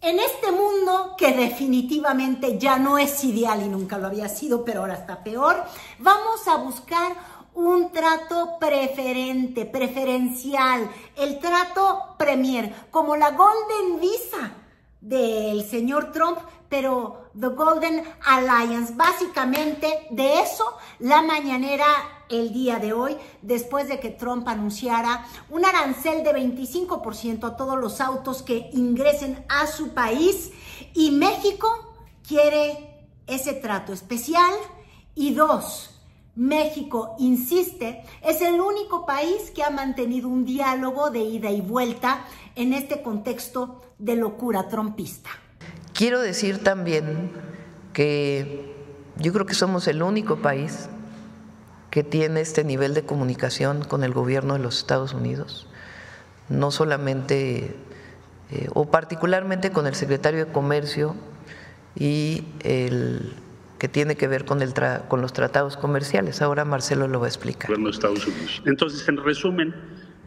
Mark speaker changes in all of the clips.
Speaker 1: en este mundo que definitivamente ya no es ideal y nunca lo había sido, pero ahora está peor, vamos a buscar un trato preferente, preferencial, el trato premier, como la Golden Visa del señor Trump, pero The Golden Alliance. Básicamente de eso la mañanera el día de hoy, después de que Trump anunciara un arancel de 25% a todos los autos que ingresen a su país, y México quiere ese trato especial. Y dos, México, insiste, es el único país que ha mantenido un diálogo de ida y vuelta en este contexto de locura trumpista.
Speaker 2: Quiero decir también que yo creo que somos el único país que tiene este nivel de comunicación con el gobierno de los Estados Unidos, no solamente o particularmente con el secretario de Comercio y el que tiene que ver con los tratados comerciales. Ahora Marcelo lo va a explicar.
Speaker 3: Gobierno de Estados Unidos. Entonces, en resumen,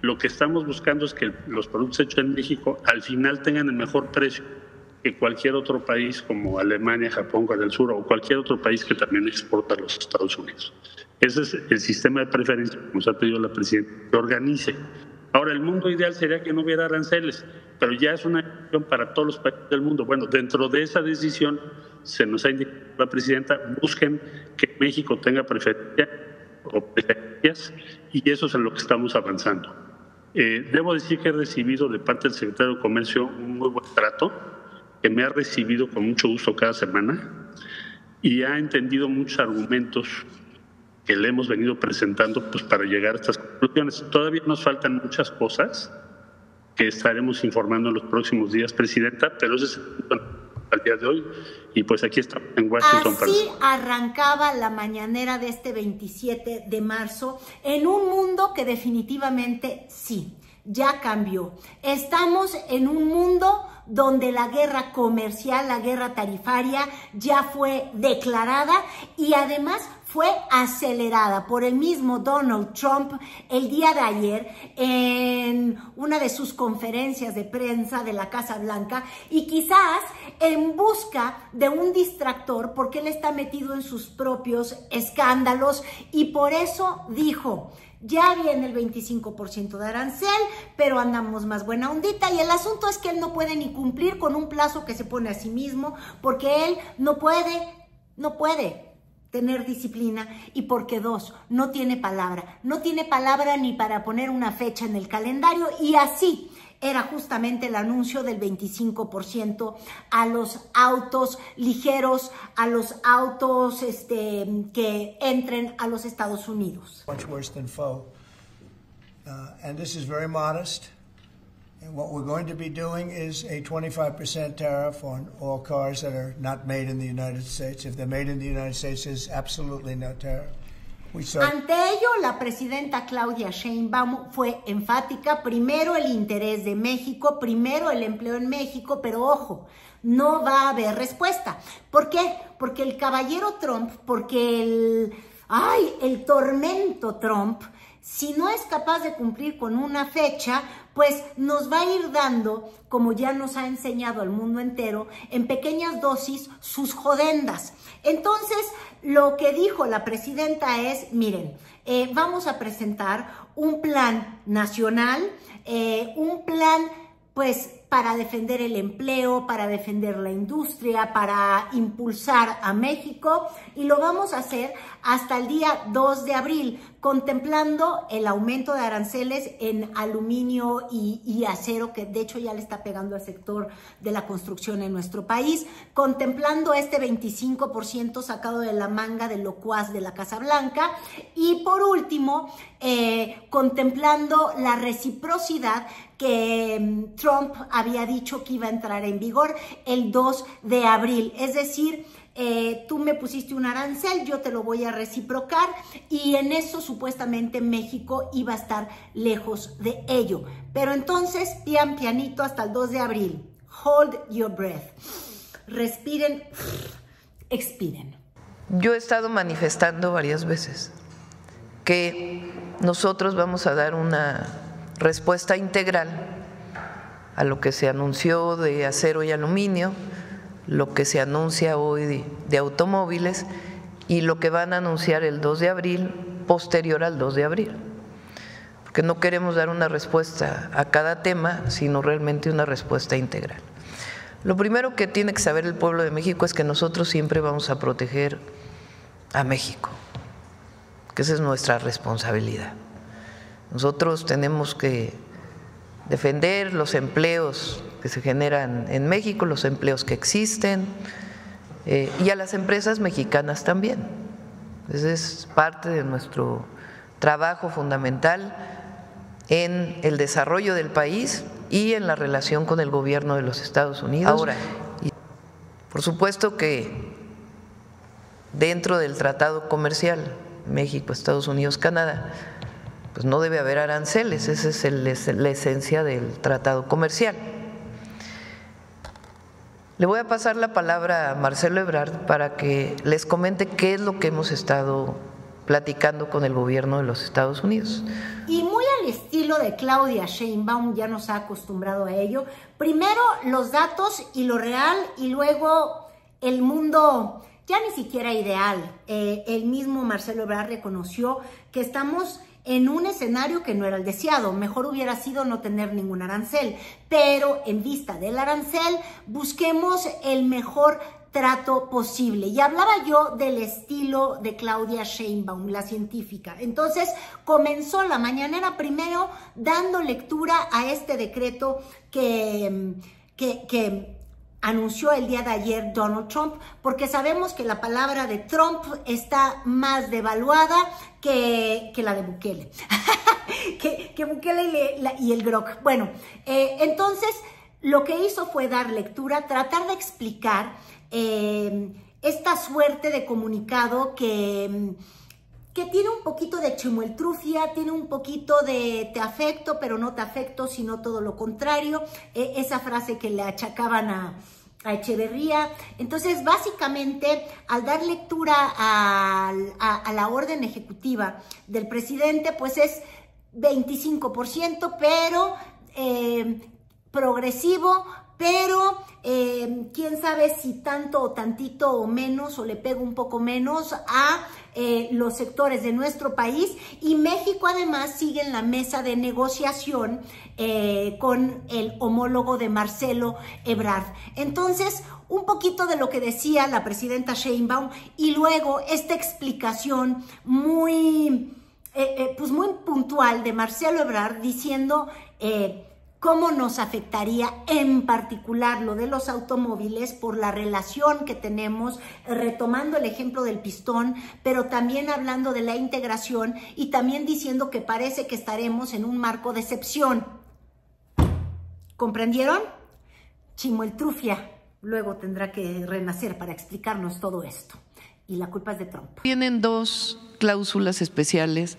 Speaker 3: lo que estamos buscando es que los productos hechos en México al final tengan el mejor precio que cualquier otro país como Alemania, Japón, Corea del Sur o cualquier otro país que también exporta a los Estados Unidos. Ese es el sistema de preferencia que nos ha pedido la presidenta que organice. Ahora, el mundo ideal sería que no hubiera aranceles, pero ya es una decisión para todos los países del mundo. Bueno, dentro de esa decisión se nos ha indicado la presidenta, busquen que México tenga preferencia o preferencias, y eso es en lo que estamos avanzando. Debo decir que he recibido de parte del secretario de Comercio un muy buen trato, que me ha recibido con mucho gusto cada semana y ha entendido muchos argumentos que le hemos venido presentando pues, para llegar a estas conclusiones. Todavía nos faltan muchas cosas que estaremos informando en los próximos días, presidenta, pero ese es el punto al día de hoy, y pues aquí estamos en Washington.
Speaker 1: Así arrancaba la mañanera de este 27 de marzo en un mundo que definitivamente sí, ya cambió. Estamos en un mundo donde la guerra comercial, la guerra tarifaria ya fue declarada y además fue acelerada por el mismo Donald Trump el día de ayer en una de sus conferencias de prensa de la Casa Blanca, y quizás en busca de un distractor porque él está metido en sus propios escándalos, y por eso dijo: ya viene el 25% de arancel, pero andamos más buena ondita. Y el asunto es que él no puede ni cumplir con un plazo que se pone a sí mismo, porque él no puede tener disciplina, y porque dos, no tiene palabra ni para poner una fecha en el calendario, y así era justamente el anuncio del 25% a los autos ligeros, a los autos que entren a los Estados Unidos.
Speaker 4: Much worse than foe. And this is very modest. And what we're going to be doing is a 25% tariff on all cars that are not made in the United States. If they're made in the United States, there's absolutely no tariff.
Speaker 1: Ante ello, la presidenta Claudia Sheinbaum fue enfática: primero el interés de México, primero el empleo en México, pero ojo, no va a haber respuesta. ¿Por qué? Porque el caballero Trump, porque el tormento Trump, si no es capaz de cumplir con una fecha, pues nos va a ir dando, como ya nos ha enseñado al mundo entero, en pequeñas dosis sus jodendas. Entonces, lo que dijo la presidenta es: miren, vamos a presentar un plan nacional, un plan pues para defender el empleo, para defender la industria, para impulsar a México, y lo vamos a hacer hasta el día 2 de abril, contemplando el aumento de aranceles en aluminio y acero, que de hecho ya le está pegando al sector de la construcción en nuestro país, contemplando este 25% sacado de la manga del locuaz de la Casa Blanca, y por último, contemplando la reciprocidad que Trump había dicho que iba a entrar en vigor el 2 de abril. Es decir, tú me pusiste un arancel, yo te lo voy a reciprocar, y en eso supuestamente México iba a estar lejos de ello. Pero entonces, pianito hasta el 2 de abril. Hold your breath. Respiren, expiren.
Speaker 2: Yo he estado manifestando varias veces que nosotros vamos a dar una respuesta integral a lo que se anunció de acero y aluminio, lo que se anuncia hoy de automóviles y lo que van a anunciar el 2 de abril, posterior al 2 de abril. Porque no queremos dar una respuesta a cada tema, sino realmente una respuesta integral. Lo primero que tiene que saber el pueblo de México es que nosotros siempre vamos a proteger a México, que esa es nuestra responsabilidad. Nosotros tenemos que defender los empleos que se generan en México, los empleos que existen, y a las empresas mexicanas también. Ese es parte de nuestro trabajo fundamental en el desarrollo del país y en la relación con el gobierno de los Estados Unidos. Ahora, y por supuesto que dentro del tratado comercial México, Estados Unidos, Canadá, pues no debe haber aranceles, esa es la esencia del tratado comercial. Le voy a pasar la palabra a Marcelo Ebrard para que les comente qué es lo que hemos estado platicando con el gobierno de los Estados Unidos.
Speaker 1: Y muy al estilo de Claudia Sheinbaum, ya nos ha acostumbrado a ello, primero los datos y lo real y luego el mundo ya ni siquiera ideal. El mismo Marcelo Ebrard reconoció que estamos en un escenario que no era el deseado, mejor hubiera sido no tener ningún arancel, pero en vista del arancel busquemos el mejor trato posible. Y hablaba yo del estilo de Claudia Sheinbaum, la científica. Entonces comenzó la mañanera primero dando lectura a este decreto que anunció el día de ayer Donald Trump, porque sabemos que la palabra de Trump está más devaluada que la de Bukele, que Bukele y el Grok. Bueno, entonces lo que hizo fue dar lectura, tratar de explicar esta suerte de comunicado que tiene un poquito de chimoltrufia, tiene un poquito de te afecto, pero no te afecto, sino todo lo contrario, esa frase que le achacaban a Echeverría. Entonces, básicamente, al dar lectura a la orden ejecutiva del presidente, pues es 25%, pero progresivo, pero quién sabe si tanto o tantito o menos o le pega un poco menos a los sectores de nuestro país. Y México además sigue en la mesa de negociación con el homólogo de Marcelo Ebrard. Entonces, un poquito de lo que decía la presidenta Sheinbaum y luego esta explicación muy puntual de Marcelo Ebrard diciendo cómo nos afectaría en particular lo de los automóviles por la relación que tenemos, retomando el ejemplo del pistón, pero también hablando de la integración y también diciendo que parece que estaremos en un marco de excepción. ¿Comprendieron? Chimoltrufia luego tendrá que renacer para explicarnos todo esto. Y la culpa es de Trump.
Speaker 2: Tienen dos cláusulas especiales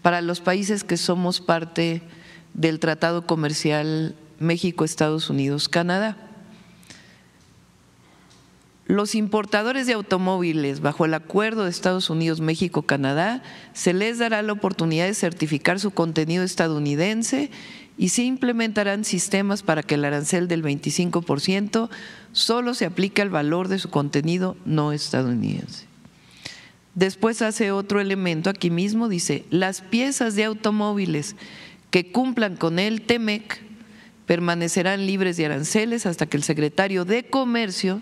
Speaker 2: para los países que somos parte del Tratado Comercial México, Estados Unidos, Canadá. Los importadores de automóviles bajo el acuerdo de Estados Unidos, México, Canadá, se les dará la oportunidad de certificar su contenido estadounidense y se implementarán sistemas para que el arancel del 25% solo se aplique al valor de su contenido no estadounidense. Después hace otro elemento aquí mismo, dice, las piezas de automóviles que cumplan con el TEMEC permanecerán libres de aranceles hasta que el secretario de Comercio,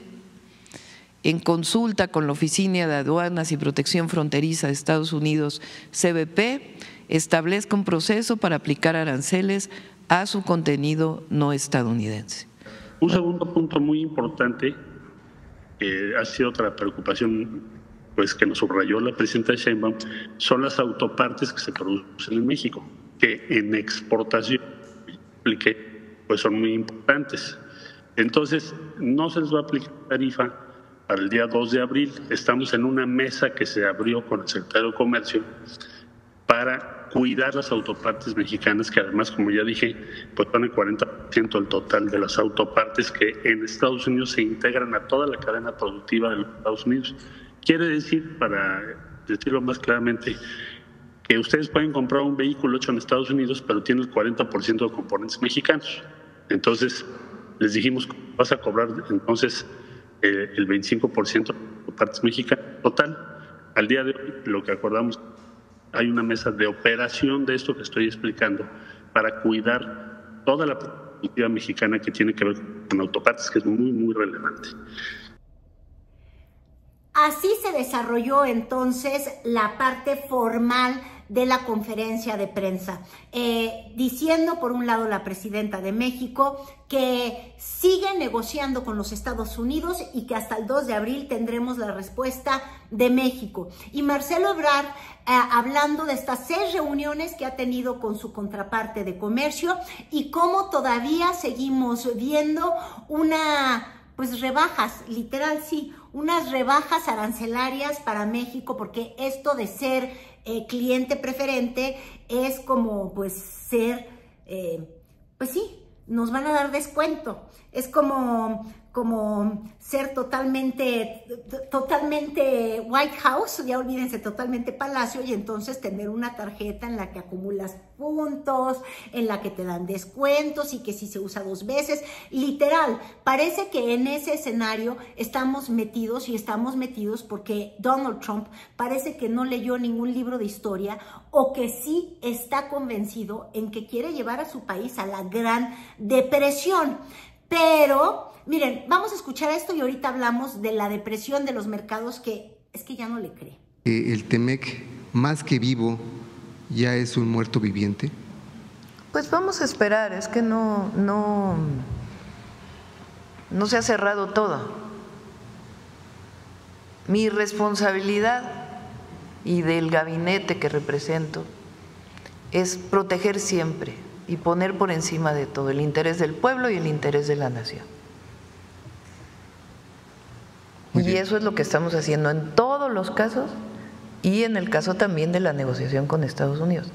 Speaker 2: en consulta con la Oficina de Aduanas y Protección Fronteriza de Estados Unidos, CBP, establezca un proceso para aplicar aranceles a su contenido no estadounidense.
Speaker 3: Un segundo punto muy importante, que ha sido otra preocupación pues que nos subrayó la presidenta Sheinbaum, son las autopartes que se producen en México, que en exportación, pues son muy importantes. Entonces, no se les va a aplicar tarifa para el día 2 de abril. Estamos en una mesa que se abrió con el secretario de Comercio para cuidar las autopartes mexicanas, que además, como ya dije, pues son el 40% del total de las autopartes que en Estados Unidos se integran a toda la cadena productiva de los Estados Unidos. Quiere decir, para decirlo más claramente, que ustedes pueden comprar un vehículo hecho en Estados Unidos, pero tiene el 40% de componentes mexicanos. Entonces, les dijimos, vas a cobrar entonces el 25% por partes mexicanas. Total, al día de hoy, lo que acordamos, hay una mesa de operación de esto que estoy explicando para cuidar toda la productividad mexicana que tiene que ver con autopartes, que es muy, muy relevante.
Speaker 1: Así se desarrolló entonces la parte formal de la conferencia de prensa, diciendo por un lado la presidenta de México que sigue negociando con los Estados Unidos y que hasta el 2 de abril tendremos la respuesta de México. Y Marcelo Ebrard hablando de estas 6 reuniones que ha tenido con su contraparte de comercio y cómo todavía seguimos viendo rebajas, literal sí, unas rebajas arancelarias para México, porque esto de ser cliente preferente es como ser, nos van a dar descuento, es como ser totalmente White House, ya olvídense, totalmente Palacio, y entonces tener una tarjeta en la que acumulas puntos, en la que te dan descuentos y que si se usa 2 veces, literal, parece que en ese escenario estamos metidos porque Donald Trump parece que no leyó ningún libro de historia o que sí está convencido en que quiere llevar a su país a la Gran Depresión. Pero, miren, vamos a escuchar esto y ahorita hablamos de la depresión de los mercados que es que ya no le cree.
Speaker 5: ¿El TEMEC, más que vivo, ya es un muerto viviente?
Speaker 2: Pues vamos a esperar, es que no se ha cerrado todo. Mi responsabilidad y del gabinete que represento es proteger siempre y poner por encima de todo el interés del pueblo y el interés de la nación. Y eso es lo que estamos haciendo en todos los casos y en el caso también de la negociación con Estados Unidos.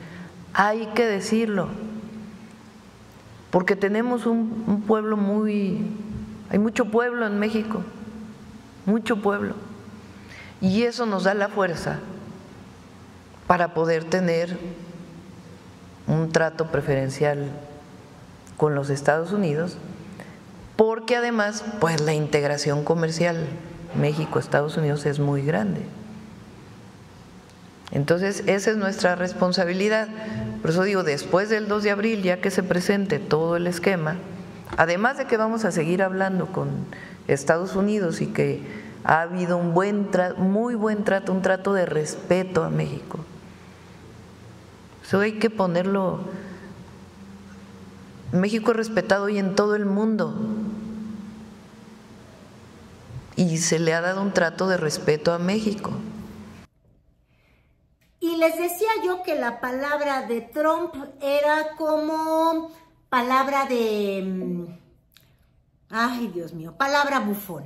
Speaker 2: Hay que decirlo, porque tenemos un pueblo hay mucho pueblo en México, mucho pueblo, y eso nos da la fuerza para poder tener un trato preferencial con los Estados Unidos, porque además la integración comercial México-Estados Unidos es muy grande. Entonces esa es nuestra responsabilidad. Por eso digo, después del 2 de abril, ya que se presente todo el esquema, además de que vamos a seguir hablando con Estados Unidos y que ha habido un muy buen trato, un trato de respeto a México. Eso hay que ponerlo. México es respetado hoy en todo el mundo y se le ha dado un trato de respeto a México.
Speaker 1: Y les decía yo que la palabra de Trump era como palabra de, ay Dios mío, palabra bufón.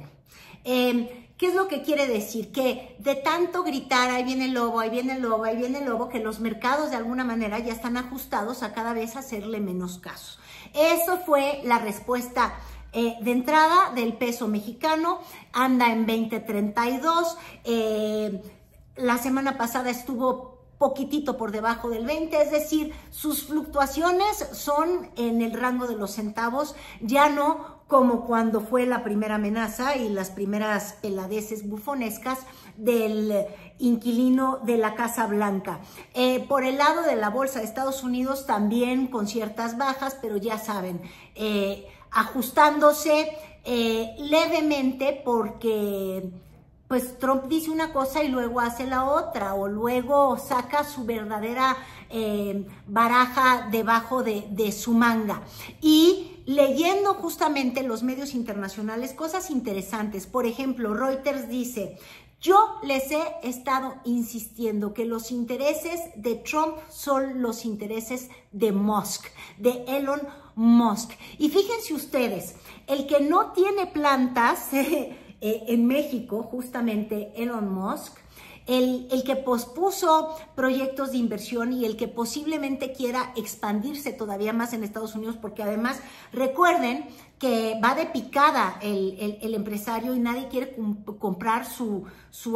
Speaker 1: ¿Qué es lo que quiere decir? Que de tanto gritar, ahí viene el lobo, ahí viene el lobo, ahí viene el lobo, que los mercados de alguna manera ya están ajustados a cada vez hacerle menos caso. Eso fue la respuesta de entrada del peso mexicano, anda en 20.32, la semana pasada estuvo poquitito por debajo del 20, es decir, sus fluctuaciones son en el rango de los centavos, ya no como cuando fue la primera amenaza y las primeras peladeces bufonescas del inquilino de la Casa Blanca. Por el lado de la bolsa de Estados Unidos también con ciertas bajas, pero ya saben, ajustándose levemente porque Trump dice una cosa y luego hace la otra, o luego saca su verdadera baraja debajo de su manga. Y leyendo justamente los medios internacionales, cosas interesantes. Por ejemplo, Reuters dice: yo les he estado insistiendo que los intereses de Trump son los intereses de Musk, de Elon Musk. Y fíjense ustedes, el que no tiene plantas en México, justamente Elon Musk, el que pospuso proyectos de inversión y el que posiblemente quiera expandirse todavía más en Estados Unidos, porque además, recuerden que va de picada el empresario y nadie quiere comprar su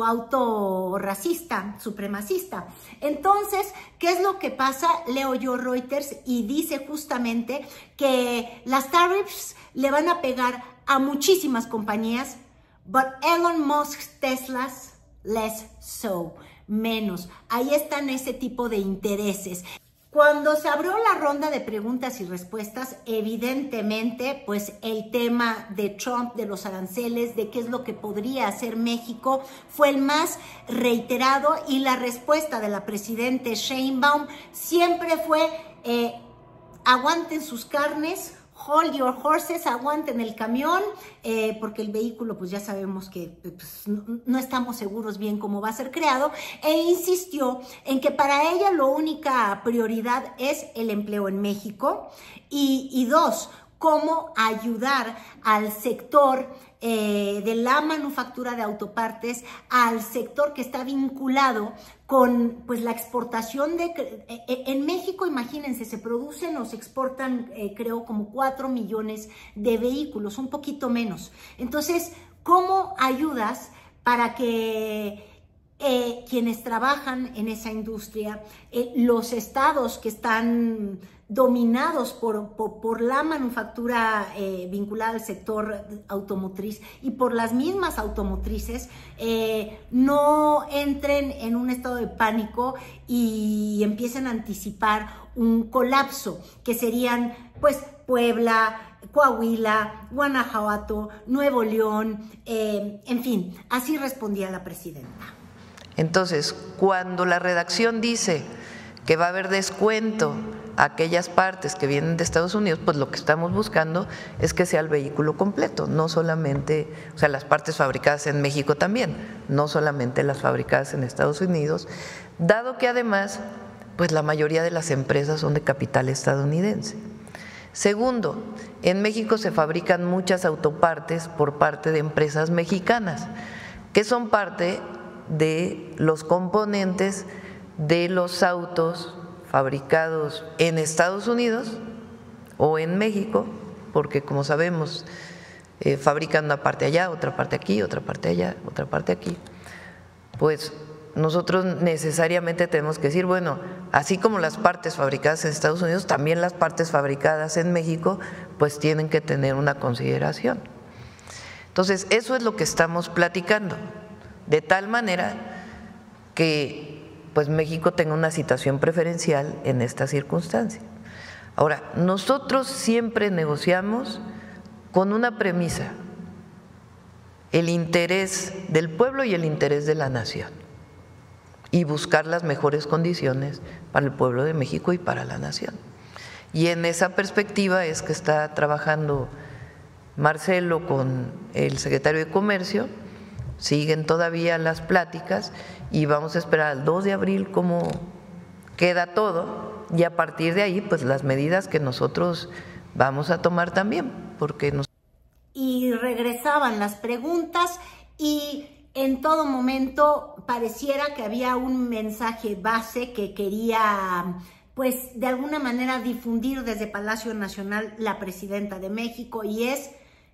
Speaker 1: auto racista, supremacista. Entonces, ¿qué es lo que pasa? Leo yo Reuters y dice justamente que las tariffs le van a pegar a muchísimas compañías, but Elon Musk's Teslas, less so, menos. Ahí están ese tipo de intereses. Cuando se abrió la ronda de preguntas y respuestas, evidentemente, pues el tema de Trump, de los aranceles, de qué es lo que podría hacer México, fue el más reiterado, y la respuesta de la presidenta Sheinbaum siempre fue, aguanten sus carnes, hold your horses, aguanten el camión, porque el vehículo pues ya sabemos que pues, no estamos seguros bien cómo va a ser creado, e insistió en que para ella la única prioridad es el empleo en México, y dos, cómo ayudar al sector de la manufactura de autopartes, al sector que está vinculado con pues la exportación en México. Imagínense, se producen o se exportan creo como 4 millones de vehículos, un poquito menos. Entonces, ¿cómo ayudas para que quienes trabajan en esa industria, los estados que están dominados por la manufactura vinculada al sector automotriz y por las mismas automotrices, no entren en un estado de pánico y empiecen a anticipar un colapso, que serían pues Puebla, Coahuila, Guanajuato, Nuevo León, en fin, así respondía la presidenta.
Speaker 2: Entonces, cuando la redacción dice que va a haber descuento a aquellas partes que vienen de Estados Unidos, pues lo que estamos buscando es que sea el vehículo completo, no solamente, o sea, las partes fabricadas en México también, no solamente las fabricadas en Estados Unidos, dado que además, pues la mayoría de las empresas son de capital estadounidense. Segundo, en México se fabrican muchas autopartes por parte de empresas mexicanas, que son parte de los componentes de los autos fabricados en Estados Unidos o en México, porque como sabemos, fabrican una parte allá, otra parte aquí, otra parte allá, otra parte aquí. Pues nosotros necesariamente tenemos que decir, bueno, así como las partes fabricadas en Estados Unidos, también las partes fabricadas en México, pues tienen que tener una consideración. Entonces, eso es lo que estamos platicando, de tal manera que pues México tenga una situación preferencial en esta circunstancia. Ahora, nosotros siempre negociamos con una premisa: el interés del pueblo y el interés de la nación, y buscar las mejores condiciones para el pueblo de México y para la nación. Y en esa perspectiva es que está trabajando Marcelo con el secretario de Comercio. Siguen todavía las pláticas y vamos a esperar al 2 de abril cómo queda todo, y a partir de ahí pues las medidas que nosotros vamos a tomar también, porque nos...
Speaker 1: Y regresaban las preguntas y en todo momento pareciera que había un mensaje base que quería pues de alguna manera difundir desde Palacio Nacional la presidenta de México, y es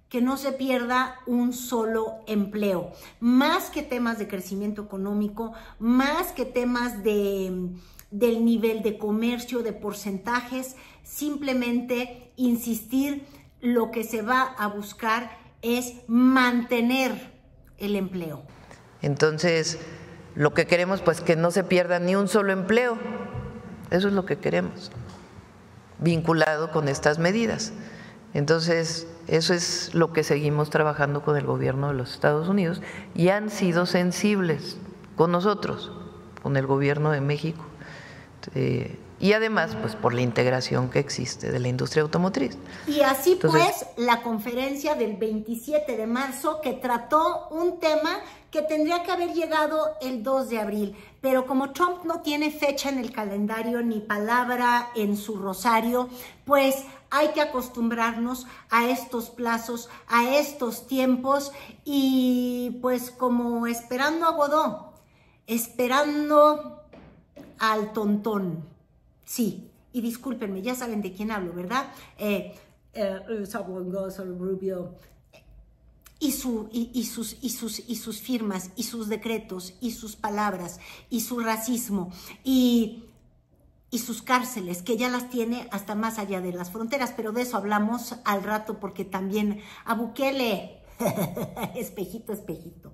Speaker 1: que no se pierda un solo empleo. Más que temas de crecimiento económico, más que temas del nivel de comercio, de porcentajes, simplemente insistir, lo que se va a buscar es mantener el empleo.
Speaker 2: Entonces, lo que queremos pues que no se pierda ni un solo empleo, eso es lo que queremos, vinculado con estas medidas. Entonces, eso es lo que seguimos trabajando con el gobierno de los Estados Unidos, y han sido sensibles con nosotros, con el gobierno de México, y además pues por la integración que existe de la industria automotriz.
Speaker 1: Y así pues la conferencia del 27 de marzo que trató un tema que tendría que haber llegado el 2 de abril, pero como Trump no tiene fecha en el calendario ni palabra en su rosario, pues hay que acostumbrarnos a estos plazos, a estos tiempos, y pues como esperando a Godot, esperando al tontón. Sí, y discúlpenme, ya saben de quién hablo, ¿verdad? Rubio, y sus firmas, y sus decretos, y sus palabras, y su racismo, y sus cárceles, que ya las tiene hasta más allá de las fronteras, pero de eso hablamos al rato, porque también a Bukele, espejito, espejito,